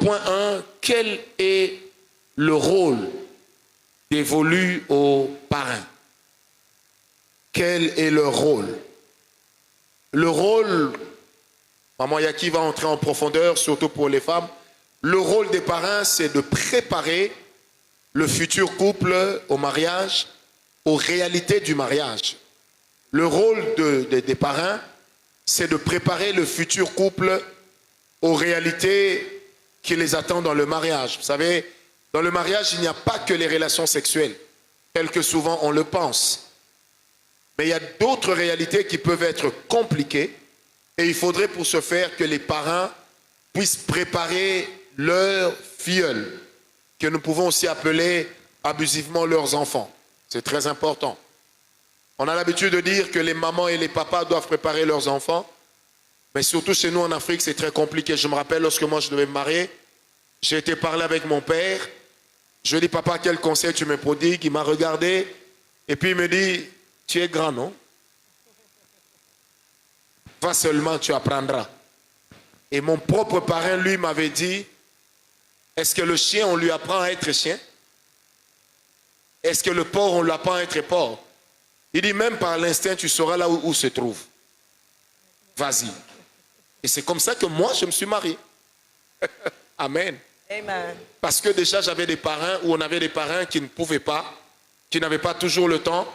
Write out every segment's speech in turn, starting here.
point 1, quel est le rôle dévolu aux parrains? Quel est leur rôle? Le rôle, Maman Yaki va entrer en profondeur, surtout pour les femmes. Le rôle des parrains, c'est de préparer le futur couple au mariage, aux réalités du mariage. Le rôle des parrains, c'est de préparer le futur couple aux réalités qui les attendent dans le mariage. Vous savez, dans le mariage, il n'y a pas que les relations sexuelles, tel que souvent on le pense. Mais il y a d'autres réalités qui peuvent être compliquées et il faudrait pour ce faire que les parrains puissent préparer leurs filleuls, que nous pouvons aussi appeler abusivement leurs enfants. C'est très important. On a l'habitude de dire que les mamans et les papas doivent préparer leurs enfants, mais surtout chez nous en Afrique, c'est très compliqué. Je me rappelle lorsque moi je devais me marier, j'ai été parler avec mon père. Je lui ai dit, papa, quel conseil tu me prodigues? Il m'a regardé et puis il me dit, tu es grand, non? Va seulement, tu apprendras. Et mon propre parrain, lui, m'avait dit, est-ce que le chien, on lui apprend à être chien? Est-ce que le porc, on lui apprend à être porc? Il dit, même par l'instinct, tu sauras là où se trouve. Vas-y. Et c'est comme ça que moi, je me suis marié. Amen. Amen. Parce que déjà, j'avais des parrains, ou on avait des parrains qui ne pouvaient pas, qui n'avaient pas toujours le temps,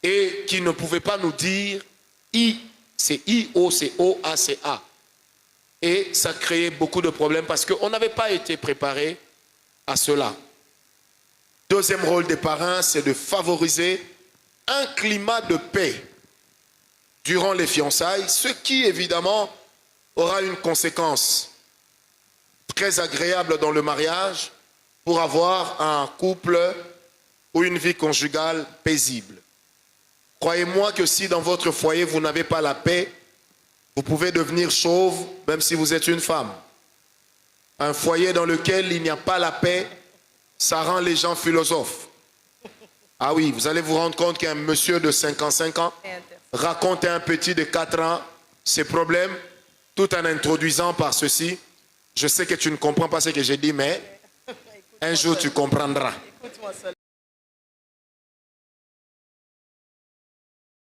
et qui ne pouvaient pas nous dire I, c'est I-O, c'est O-A, c'est A. Et ça créait beaucoup de problèmes parce qu'on n'avait pas été préparé à cela. Deuxième rôle des parrains, c'est de favoriser un climat de paix durant les fiançailles, ce qui évidemment aura une conséquence très agréable dans le mariage pour avoir un couple ou une vie conjugale paisible. Croyez-moi que si dans votre foyer vous n'avez pas la paix, vous pouvez devenir chauve même si vous êtes une femme. Un foyer dans lequel il n'y a pas la paix, ça rend les gens philosophes. Ah oui, vous allez vous rendre compte qu'un monsieur de 55 ans raconte à un petit de 4 ans ses problèmes, tout en introduisant par ceci. Je sais que tu ne comprends pas ce que j'ai dit, mais un jour tu comprendras.